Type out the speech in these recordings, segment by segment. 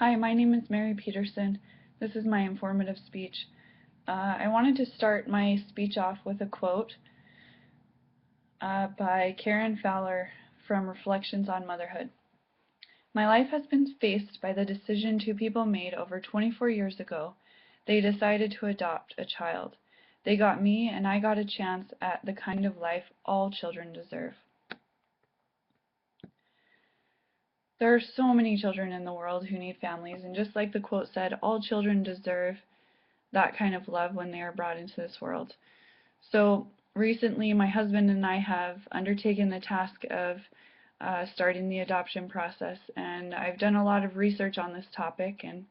Hi, my name is Mary Peterson. This is my informative speech. I wanted to start my speech off with a quote by Karen Fowler from Reflections on Motherhood. My life has been faced by the decision two people made over 24 years ago. They decided to adopt a child. They got me, and I got a chance at the kind of life all children deserve. There are so many children in the world who need families, and just like the quote said, all children deserve that kind of love when they are brought into this world. So recently, my husband and I have undertaken the task of starting the adoption process, and I've done a lot of research on this topic and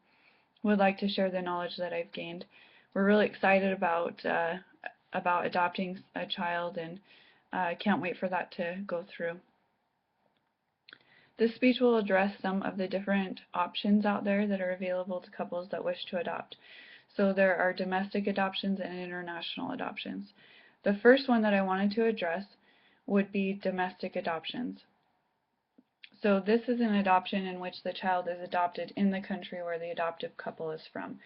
would like to share the knowledge that I've gained. We're really excited about adopting a child, and can't wait for that to go through. This speech will address some of the different options out there that are available to couples that wish to adopt. So there are domestic adoptions and international adoptions. The first one that I wanted to address would be domestic adoptions. So this is an adoption in which the child is adopted in the country where the adoptive couple is from.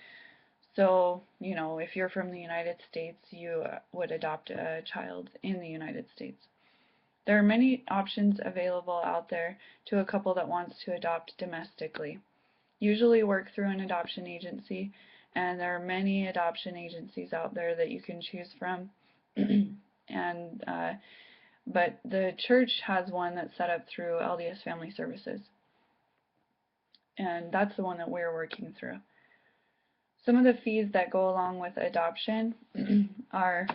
So, if you're from the United States, you would adopt a child in the United States. There are many options available out there to a couple that wants to adopt domestically. Usually work through an adoption agency, and there are many adoption agencies out there that you can choose from. But the church has one that's set up through LDS Family Services, and that's the one that we're working through. Some of the fees that go along with adoption are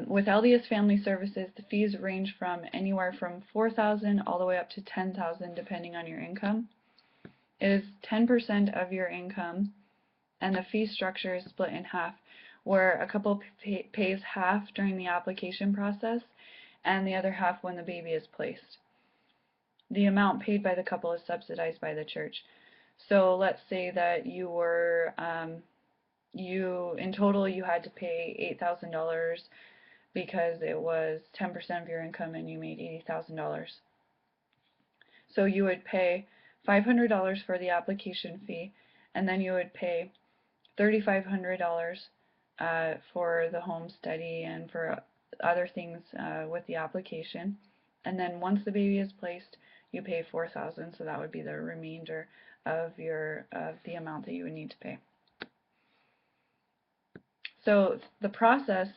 with LDS Family Services, the fees range from anywhere from $4,000 all the way up to $10,000 depending on your income. It is 10% of your income, and the fee structure is split in half, where a couple pays half during the application process and the other half when the baby is placed. The amount paid by the couple is subsidized by the church. So let's say that in total you had to pay $8,000 because it was 10% of your income and you made $80,000. So you would pay $500 for the application fee, and then you would pay $3,500 for the home study and for other things with the application. And then once the baby is placed, you pay $4,000, so that would be the remainder of the amount that you would need to pay. So the process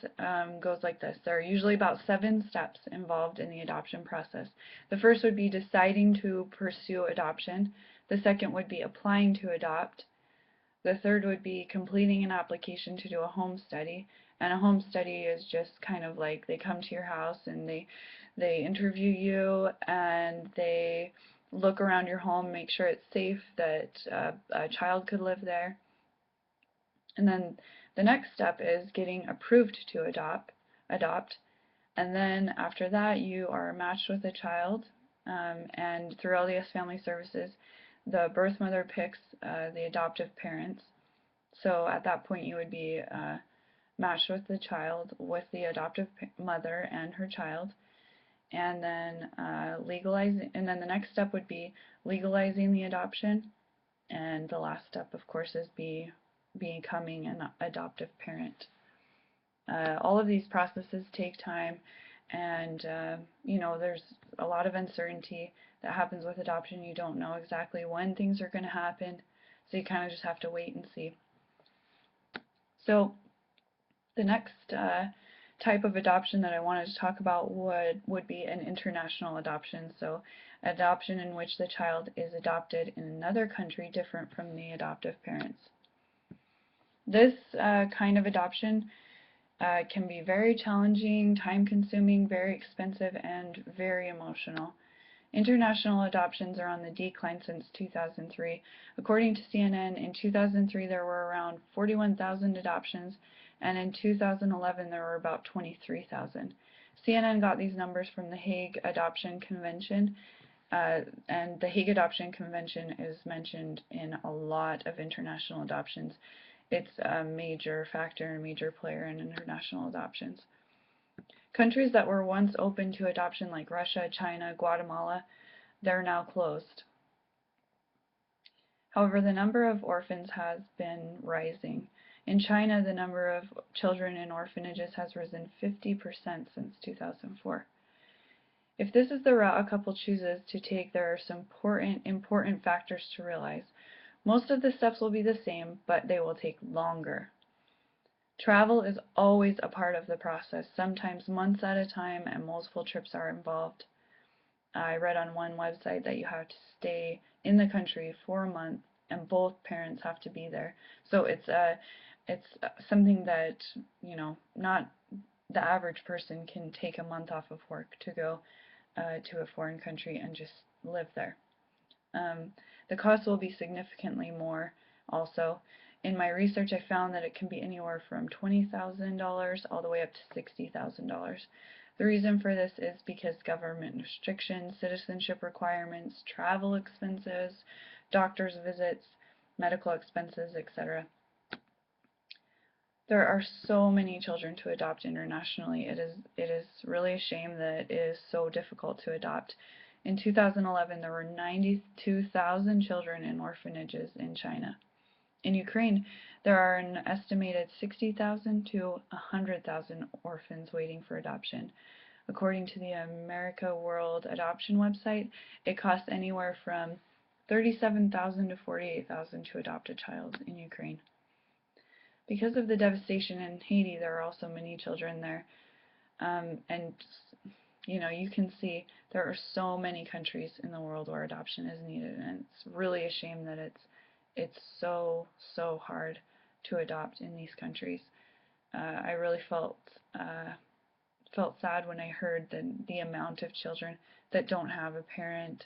goes like this. There are usually about 7 steps involved in the adoption process. The first would be deciding to pursue adoption. The second would be applying to adopt. The third would be completing an application to do a home study. And a home study is just kind of like they come to your house and they interview you and they look around your home, make sure it's safe, that a child could live there. And then the next step is getting approved to adopt. And then after that, you are matched with a child, and through LDS Family Services, the birth mother picks the adoptive parents. So at that point, you would be matched with the child, with the adoptive mother and her child, and then legalizing. And then the next step would be legalizing the adoption, and the last step, of course, is becoming an adoptive parent. All of these processes take time, and there's a lot of uncertainty that happens with adoption. You don't know exactly when things are going to happen, so you kind of just have to wait and see. So the next type of adoption that I wanted to talk about would be an international adoption. So adoption in which the child is adopted in another country different from the adoptive parents. This kind of adoption can be very challenging, time-consuming, very expensive, and very emotional. International adoptions are on the decline since 2003. According to CNN, in 2003 there were around 41,000 adoptions, and in 2011 there were about 23,000. CNN got these numbers from the Hague Adoption Convention, and the Hague Adoption Convention is mentioned in a lot of international adoptions. It's a major factor, a major player in international adoptions. Countries that were once open to adoption like Russia, China, Guatemala, they're now closed. However, the number of orphans has been rising. In China, the number of children in orphanages has risen 50% since 2004. If this is the route a couple chooses to take, there are some important factors to realize. Most of the steps will be the same, but they will take longer. Travel is always a part of the process, sometimes months at a time, and multiple trips are involved. I read on one website that you have to stay in the country for a month and both parents have to be there. So it's something that, not the average person can take a month off of work to go to a foreign country and just live there. Um, the cost will be significantly more also. In my research, I found that it can be anywhere from $20,000 all the way up to $60,000. The reason for this is because government restrictions, citizenship requirements, travel expenses, doctor's visits, medical expenses, etc. There are so many children to adopt internationally. It is really a shame that it is so difficult to adopt. In 2011, there were 92,000 children in orphanages in China. In Ukraine, there are an estimated 60,000 to 100,000 orphans waiting for adoption. According to the America World Adoption website, it costs anywhere from 37,000 to 48,000 to adopt a child in Ukraine. Because of the devastation in Haiti, there are also many children there. And you can see there are so many countries in the world where adoption is needed, and it's really a shame that it's so hard to adopt in these countries. I really felt sad when I heard the amount of children that don't have a parent.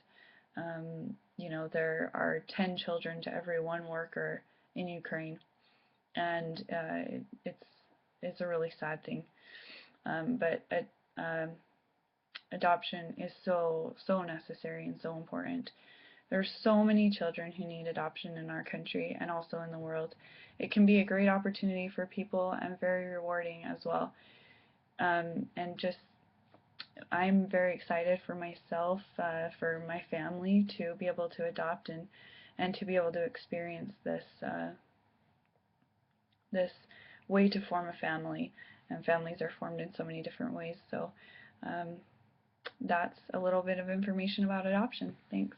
There are 10 children to every one worker in Ukraine, and it's a really sad thing. But adoption is so necessary and so important. There are so many children who need adoption in our country and also in the world. It can be a great opportunity for people and very rewarding as well. And just, I'm very excited for myself, for my family to be able to adopt and to be able to experience this way to form a family. And families are formed in so many different ways. So that's a little bit of information about adoption. Thanks.